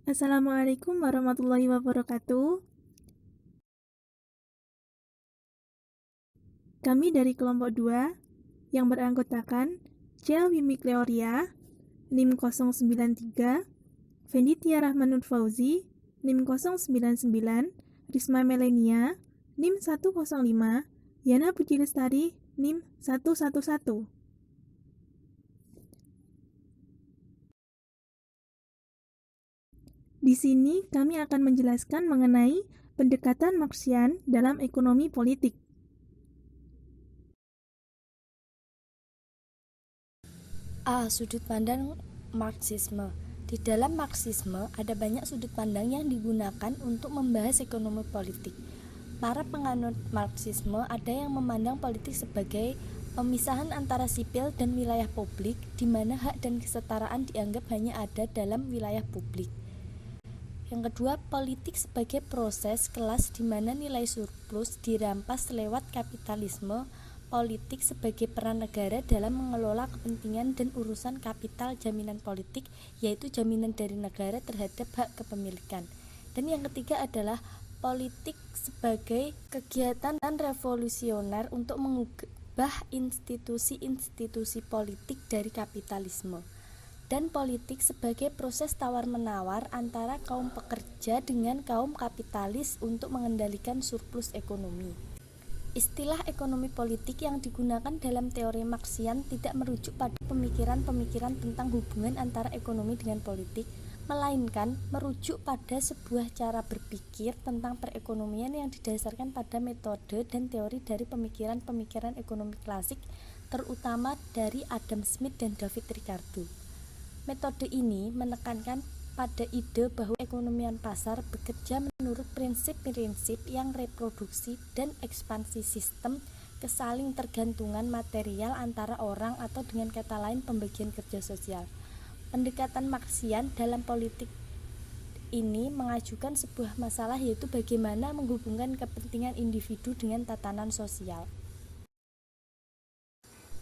Assalamualaikum warahmatullahi wabarakatuh. Kami dari kelompok 2 yang beranggotakan Cia Wimi Cleoria, NIM 093, Venditia Rahmanur Fauzi, NIM 099, Risma Melenia, NIM 105, Yana Puji Lestari, NIM 111. Di sini kami akan menjelaskan mengenai pendekatan Marxian dalam ekonomi politik. Sudut pandang Marxisme. Di dalam Marxisme ada banyak sudut pandang yang digunakan untuk membahas ekonomi politik. Para penganut Marxisme ada yang memandang politik sebagai pemisahan antara sipil dan wilayah publik, di mana hak dan kesetaraan dianggap hanya ada dalam wilayah publik. Yang kedua, politik sebagai proses kelas di mana nilai surplus dirampas lewat kapitalisme. Politik sebagai peran negara dalam mengelola kepentingan dan urusan kapital jaminan politik, yaitu jaminan dari negara terhadap hak kepemilikan. Dan yang ketiga adalah politik sebagai kegiatan revolusioner untuk mengubah institusi-institusi politik dari kapitalisme. Dan politik sebagai proses tawar-menawar antara kaum pekerja dengan kaum kapitalis untuk mengendalikan surplus ekonomi. Istilah ekonomi politik yang digunakan dalam teori Marxian tidak merujuk pada pemikiran-pemikiran tentang hubungan antara ekonomi dengan politik, melainkan merujuk pada sebuah cara berpikir tentang perekonomian yang didasarkan pada metode dan teori dari pemikiran-pemikiran ekonomi klasik, terutama dari Adam Smith dan David Ricardo. Metode ini menekankan pada ide bahwa ekonomian pasar bekerja menurut prinsip-prinsip yang reproduksi dan ekspansi sistem kesaling tergantungan material antara orang atau dengan kata lain pembagian kerja sosial. Pendekatan Marxian dalam politik ini mengajukan sebuah masalah, yaitu bagaimana menghubungkan kepentingan individu dengan tatanan sosial.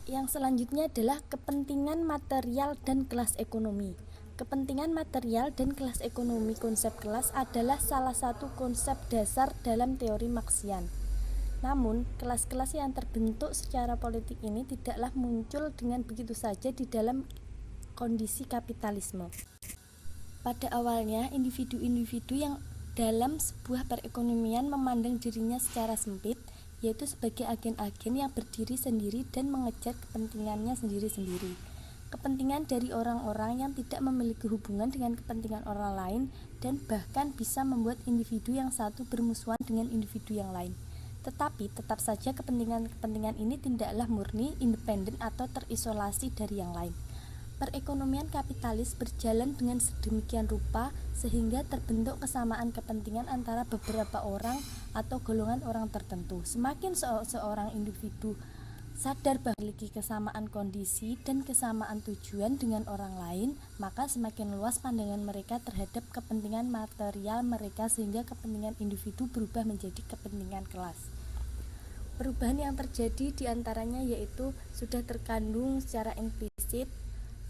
Yang selanjutnya adalah kepentingan material dan kelas ekonomi. Kepentingan material dan kelas ekonomi. Konsep kelas adalah salah satu konsep dasar dalam teori Marxian. Namun, kelas-kelas yang terbentuk secara politik ini tidaklah muncul dengan begitu saja di dalam kondisi kapitalisme. Pada awalnya, individu-individu yang dalam sebuah perekonomian memandang dirinya secara sempit, yaitu sebagai agen-agen yang berdiri sendiri dan mengejar kepentingannya sendiri-sendiri. Kepentingan dari orang-orang yang tidak memiliki hubungan dengan kepentingan orang lain, dan bahkan bisa membuat individu yang satu bermusuhan dengan individu yang lain. Tetapi tetap saja kepentingan-kepentingan ini tidaklah murni, independen atau terisolasi dari yang lain. Perekonomian kapitalis berjalan dengan sedemikian rupa sehingga terbentuk kesamaan kepentingan antara beberapa orang atau golongan orang tertentu. Semakin seorang individu sadar bahwa memiliki kesamaan kondisi dan kesamaan tujuan dengan orang lain, maka semakin luas pandangan mereka terhadap kepentingan material mereka, sehingga kepentingan individu berubah menjadi kepentingan kelas. Perubahan yang terjadi diantaranya yaitu sudah terkandung secara implisit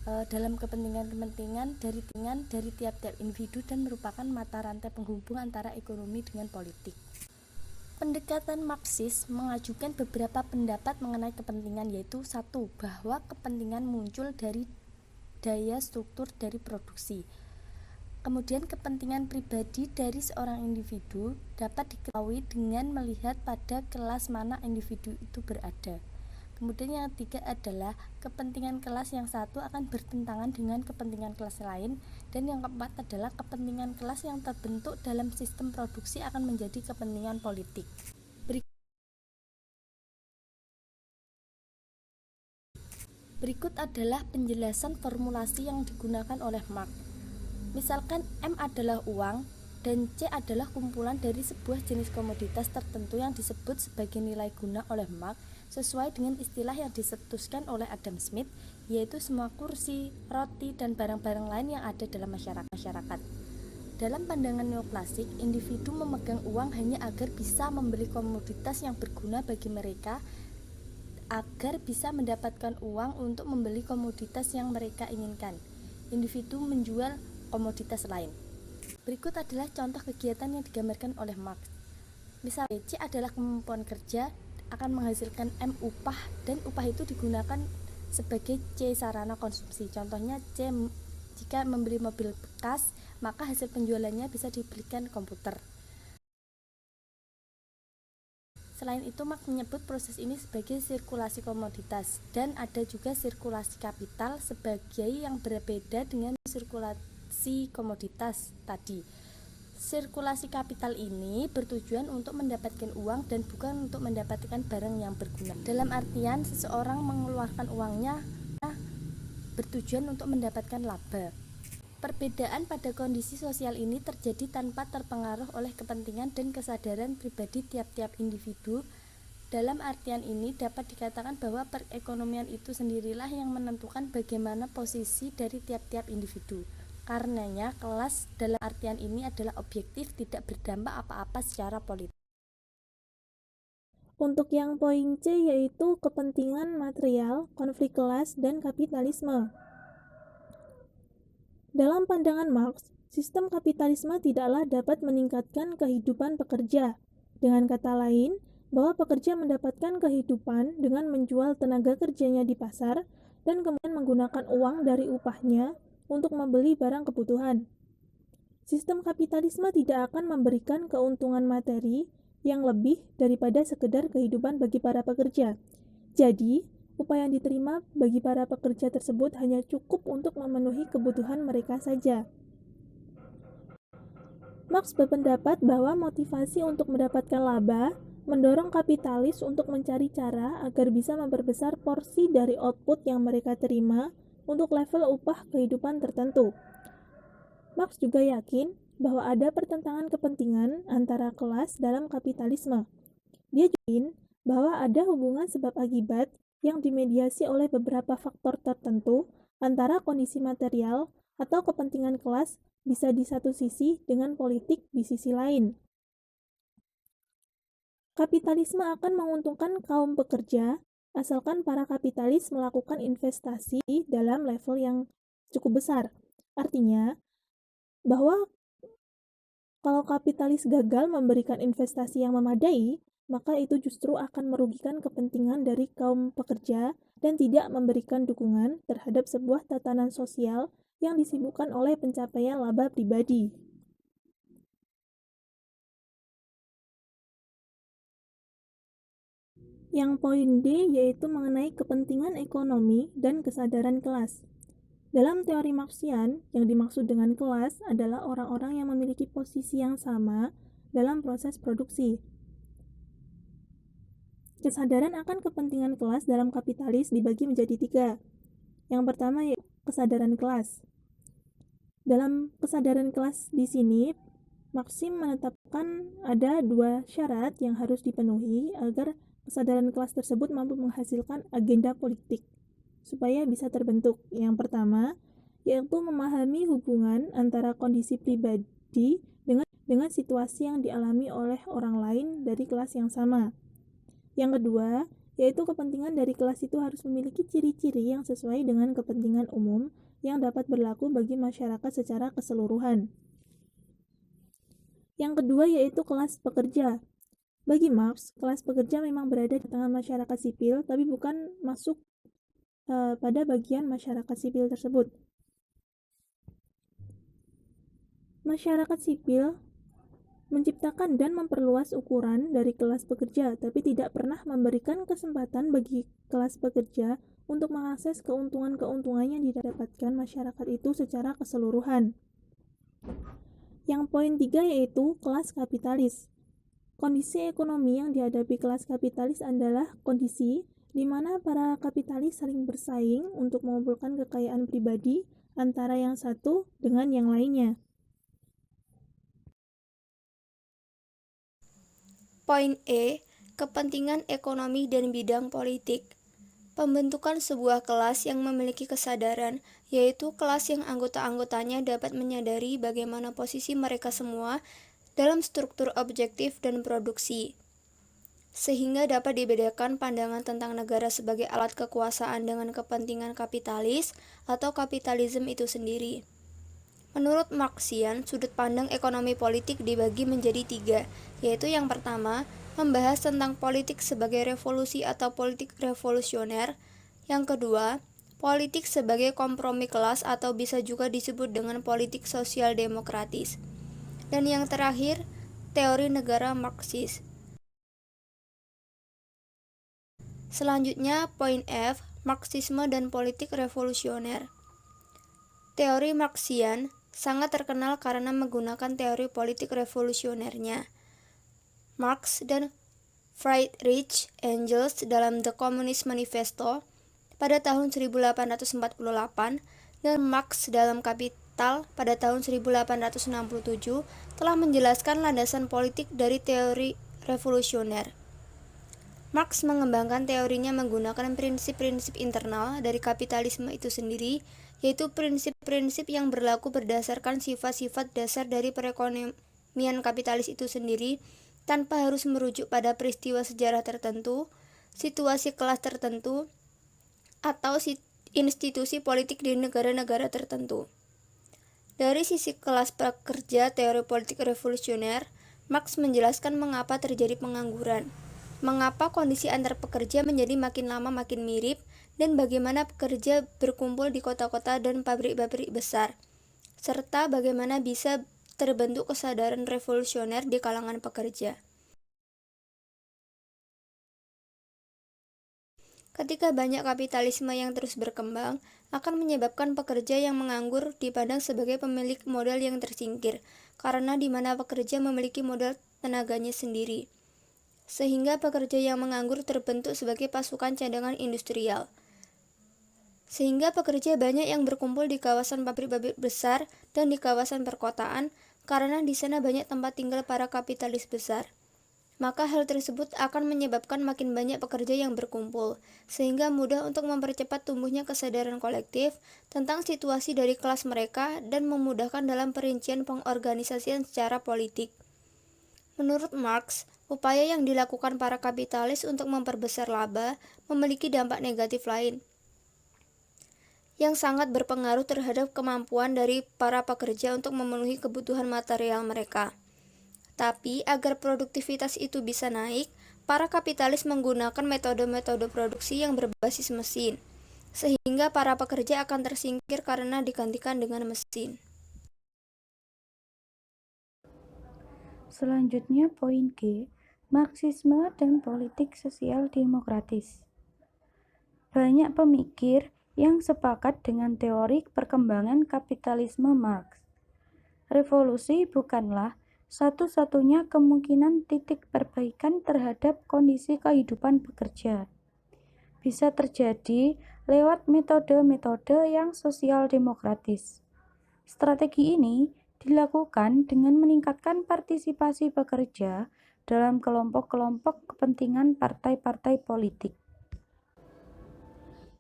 dalam kepentingan-kepentingan dari tiap-tiap individu dan merupakan mata rantai penghubung antara ekonomi dengan politik. Pendekatan Marxis mengajukan beberapa pendapat mengenai kepentingan, yaitu 1. Bahwa kepentingan muncul dari daya struktur dari produksi. Kemudian kepentingan pribadi dari seorang individu dapat diketahui dengan melihat pada kelas mana individu itu berada. Kemudian yang ketiga adalah kepentingan kelas yang satu akan bertentangan dengan kepentingan kelas lain, dan yang keempat adalah kepentingan kelas yang terbentuk dalam sistem produksi akan menjadi kepentingan politik. Berikut adalah penjelasan formulasi yang digunakan oleh Marx. Misalkan M adalah uang dan C adalah kumpulan dari sebuah jenis komoditas tertentu yang disebut sebagai nilai guna oleh Marx, sesuai dengan istilah yang dicetuskan oleh Adam Smith, yaitu semua kursi, roti, dan barang-barang lain yang ada dalam masyarakat. Dalam pandangan neoklasik, individu memegang uang hanya agar bisa membeli komoditas yang berguna bagi mereka, agar bisa mendapatkan uang untuk membeli komoditas yang mereka inginkan. Individu menjual komoditas lain. Berikut adalah contoh kegiatan yang digambarkan oleh Marx. Misalnya, C adalah kemampuan kerja akan menghasilkan M upah, dan upah itu digunakan sebagai C sarana konsumsi. Contohnya, C jika membeli mobil bekas, maka hasil penjualannya bisa dibelikan komputer. Selain itu, Marx menyebut proses ini sebagai sirkulasi komoditas, dan ada juga sirkulasi kapital sebagai yang berbeda dengan sirkulasi komoditas tadi. Sirkulasi kapital ini bertujuan untuk mendapatkan uang dan bukan untuk mendapatkan barang yang berguna. Dalam artian, seseorang mengeluarkan uangnya bertujuan untuk mendapatkan laba. Perbedaan pada kondisi sosial ini terjadi tanpa terpengaruh oleh kepentingan dan kesadaran pribadi tiap-tiap individu. Dalam artian ini dapat dikatakan bahwa perekonomian itu sendirilah yang menentukan bagaimana posisi dari tiap-tiap individu. Karenanya, kelas dalam artian ini adalah objektif, tidak berdampak apa-apa secara politik. Untuk yang poin C yaitu kepentingan material, konflik kelas, dan kapitalisme. Dalam pandangan Marx, sistem kapitalisme tidaklah dapat meningkatkan kehidupan pekerja. Dengan kata lain, bahwa pekerja mendapatkan kehidupan dengan menjual tenaga kerjanya di pasar dan kemudian menggunakan uang dari upahnya untuk membeli barang kebutuhan. Sistem kapitalisme tidak akan memberikan keuntungan materi yang lebih daripada sekedar kehidupan bagi para pekerja. Jadi, upah yang diterima bagi para pekerja tersebut hanya cukup untuk memenuhi kebutuhan mereka saja. Marx berpendapat bahwa motivasi untuk mendapatkan laba mendorong kapitalis untuk mencari cara agar bisa memperbesar porsi dari output yang mereka terima untuk level upah kehidupan tertentu. Marx juga yakin bahwa ada pertentangan kepentingan antara kelas dalam kapitalisme. Dia yakin bahwa ada hubungan sebab akibat yang dimediasi oleh beberapa faktor tertentu antara kondisi material atau kepentingan kelas bisa di satu sisi dengan politik di sisi lain. Kapitalisme akan menguntungkan kaum pekerja asalkan para kapitalis melakukan investasi dalam level yang cukup besar. Artinya, bahwa kalau kapitalis gagal memberikan investasi yang memadai, maka itu justru akan merugikan kepentingan dari kaum pekerja dan tidak memberikan dukungan terhadap sebuah tatanan sosial yang disibukkan oleh pencapaian laba pribadi. Yang poin D yaitu mengenai kepentingan ekonomi dan kesadaran kelas. Dalam teori Marxian, yang dimaksud dengan kelas adalah orang-orang yang memiliki posisi yang sama dalam proses produksi. Kesadaran akan kepentingan kelas dalam kapitalis dibagi menjadi 3. Yang pertama yaitu kesadaran kelas. Dalam kesadaran kelas di sini, Maxim menetapkan ada 2 syarat yang harus dipenuhi agar kesadaran kelas tersebut mampu menghasilkan agenda politik supaya bisa terbentuk. Yang pertama, yaitu memahami hubungan antara kondisi pribadi dengan situasi yang dialami oleh orang lain dari kelas yang sama. Yang kedua, yaitu kepentingan dari kelas itu harus memiliki ciri-ciri yang sesuai dengan kepentingan umum yang dapat berlaku bagi masyarakat secara keseluruhan. Yang kedua yaitu kelas pekerja. Bagi Marx, kelas pekerja memang berada di tengah masyarakat sipil, tapi bukan masuk pada bagian masyarakat sipil tersebut. Masyarakat sipil menciptakan dan memperluas ukuran dari kelas pekerja, tapi tidak pernah memberikan kesempatan bagi kelas pekerja untuk mengakses keuntungan-keuntungan yang didapatkan masyarakat itu secara keseluruhan. Yang poin 3 yaitu kelas kapitalis. Kondisi ekonomi yang dihadapi kelas kapitalis adalah kondisi di mana para kapitalis saling bersaing untuk mengumpulkan kekayaan pribadi antara yang satu dengan yang lainnya. Poin E, kepentingan ekonomi dan bidang politik. Pembentukan sebuah kelas yang memiliki kesadaran, yaitu kelas yang anggota-anggotanya dapat menyadari bagaimana posisi mereka semua dalam struktur objektif dan produksi, sehingga dapat dibedakan pandangan tentang negara sebagai alat kekuasaan dengan kepentingan kapitalis atau kapitalisme itu sendiri. Menurut Marxian, sudut pandang ekonomi politik dibagi menjadi 3, yaitu yang pertama, membahas tentang politik sebagai revolusi atau politik revolusioner. Yang kedua, politik sebagai kompromi kelas atau bisa juga disebut dengan politik sosial demokratis. Dan yang terakhir, teori negara Marxis. Selanjutnya, poin F, Marxisme dan politik revolusioner. Teori Marxian sangat terkenal karena menggunakan teori politik revolusionernya. Marx dan Friedrich Engels dalam The Communist Manifesto pada tahun 1848 dan Marx dalam Kapital pada tahun 1867 telah menjelaskan landasan politik dari teori revolusioner. Marx mengembangkan teorinya menggunakan prinsip-prinsip internal dari kapitalisme itu sendiri, yaitu prinsip-prinsip yang berlaku berdasarkan sifat-sifat dasar dari perekonomian kapitalis itu sendiri, tanpa harus merujuk pada peristiwa sejarah tertentu, situasi kelas tertentu, atau institusi politik di negara-negara tertentu. Dari sisi kelas pekerja teori politik revolusioner, Marx menjelaskan mengapa terjadi pengangguran, mengapa kondisi antar pekerja menjadi makin lama makin mirip, dan bagaimana pekerja berkumpul di kota-kota dan pabrik-pabrik besar, serta bagaimana bisa terbentuk kesadaran revolusioner di kalangan pekerja. Ketika banyak kapitalisme yang terus berkembang, akan menyebabkan pekerja yang menganggur dipandang sebagai pemilik modal yang tersingkir, karena di mana pekerja memiliki modal tenaganya sendiri. Sehingga pekerja yang menganggur terbentuk sebagai pasukan cadangan industrial. Sehingga pekerja banyak yang berkumpul di kawasan pabrik-pabrik besar dan di kawasan perkotaan, karena di sana banyak tempat tinggal para kapitalis besar. Maka hal tersebut akan menyebabkan makin banyak pekerja yang berkumpul, sehingga mudah untuk mempercepat tumbuhnya kesadaran kolektif tentang situasi dari kelas mereka dan memudahkan dalam perincian pengorganisasian secara politik. Menurut Marx, upaya yang dilakukan para kapitalis untuk memperbesar laba memiliki dampak negatif lain, yang sangat berpengaruh terhadap kemampuan dari para pekerja untuk memenuhi kebutuhan material mereka. Tapi, agar produktivitas itu bisa naik, para kapitalis menggunakan metode-metode produksi yang berbasis mesin, sehingga para pekerja akan tersingkir karena digantikan dengan mesin. Selanjutnya poin G, Marxisme dan politik sosial demokratis. Banyak pemikir yang sepakat dengan teori perkembangan kapitalisme Marx. Revolusi bukanlah satu-satunya kemungkinan titik perbaikan terhadap kondisi kehidupan pekerja. Bisa terjadi lewat metode-metode yang sosial demokratis. Strategi ini dilakukan dengan meningkatkan partisipasi pekerja dalam kelompok-kelompok kepentingan partai-partai politik.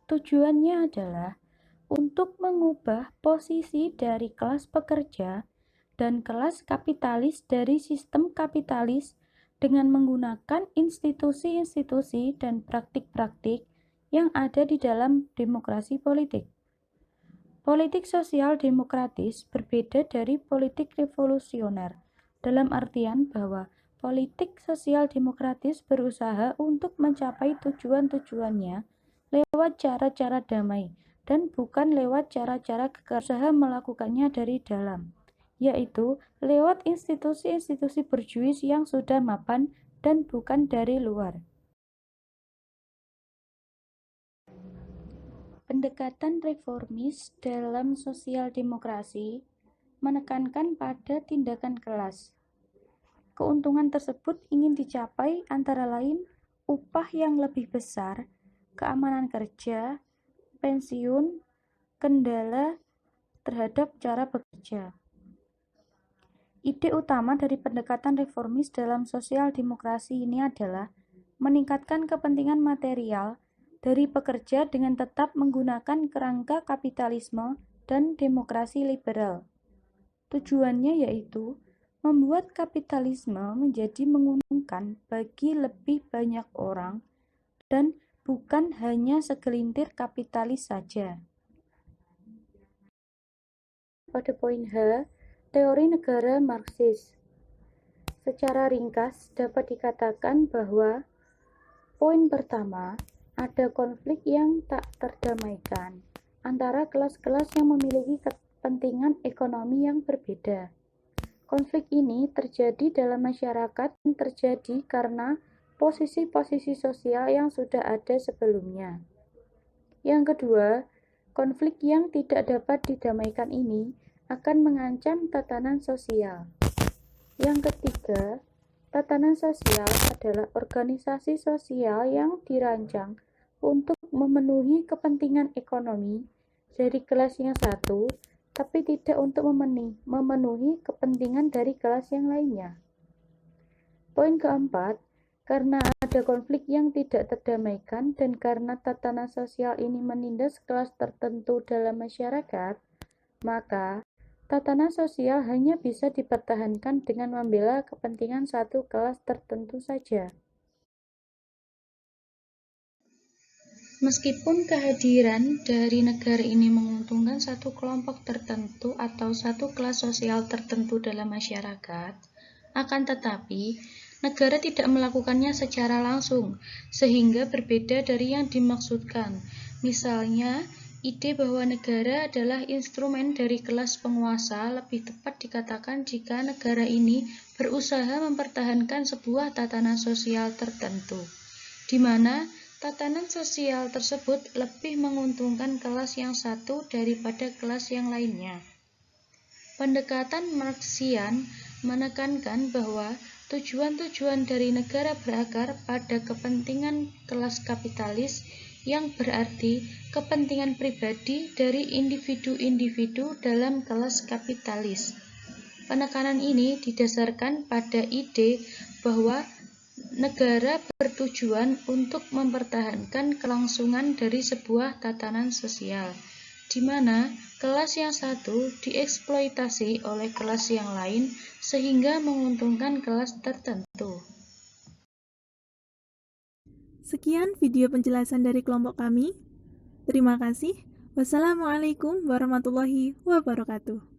Tujuannya adalah untuk mengubah posisi dari kelas pekerja dan kelas kapitalis dari sistem kapitalis dengan menggunakan institusi-institusi dan praktik-praktik yang ada di dalam demokrasi politik. Politik sosial demokratis berbeda dari politik revolusioner, dalam artian bahwa politik sosial demokratis berusaha untuk mencapai tujuan-tujuannya lewat cara-cara damai dan bukan lewat cara-cara kekerasan, melakukannya dari dalam, yaitu lewat institusi-institusi borjuis yang sudah mapan dan bukan dari luar. Pendekatan reformis dalam sosial demokrasi menekankan pada tindakan kelas. Keuntungan tersebut ingin dicapai antara lain upah yang lebih besar, keamanan kerja, pensiun, kendala terhadap cara bekerja. Ide utama dari pendekatan reformis dalam sosial demokrasi ini adalah meningkatkan kepentingan material dari pekerja dengan tetap menggunakan kerangka kapitalisme dan demokrasi liberal. Tujuannya yaitu membuat kapitalisme menjadi menguntungkan bagi lebih banyak orang dan bukan hanya segelintir kapitalis saja. pada poin H, teori negara Marxis. Secara ringkas dapat dikatakan bahwa poin pertama, ada konflik yang tak terdamaikan antara kelas-kelas yang memiliki kepentingan ekonomi yang berbeda. Konflik ini terjadi dalam masyarakat dan terjadi karena posisi-posisi sosial yang sudah ada sebelumnya. Yang kedua, konflik yang tidak dapat didamaikan ini akan mengancam tatanan sosial. Yang ketiga, tatanan sosial adalah organisasi sosial yang dirancang untuk memenuhi kepentingan ekonomi dari kelas yang satu, tapi tidak untuk memenuhi kepentingan dari kelas yang lainnya. Poin keempat, karena ada konflik yang tidak terdamaikan dan karena tatanan sosial ini menindas kelas tertentu dalam masyarakat, maka tatanan sosial hanya bisa dipertahankan dengan membela kepentingan satu kelas tertentu saja. Meskipun kehadiran dari negara ini menguntungkan satu kelompok tertentu atau satu kelas sosial tertentu dalam masyarakat, akan tetapi negara tidak melakukannya secara langsung, sehingga berbeda dari yang dimaksudkan. Misalnya, ide bahwa negara adalah instrumen dari kelas penguasa lebih tepat dikatakan jika negara ini berusaha mempertahankan sebuah tatanan sosial tertentu, di mana tatanan sosial tersebut lebih menguntungkan kelas yang satu daripada kelas yang lainnya. Pendekatan Marxian menekankan bahwa tujuan-tujuan dari negara berakar pada kepentingan kelas kapitalis, yang berarti kepentingan pribadi dari individu-individu dalam kelas kapitalis. Penekanan ini didasarkan pada ide bahwa negara bertujuan untuk mempertahankan kelangsungan dari sebuah tatanan sosial, di mana kelas yang satu dieksploitasi oleh kelas yang lain sehingga menguntungkan kelas tertentu. Sekian video penjelasan dari kelompok kami. Terima kasih. Wassalamualaikum warahmatullahi wabarakatuh.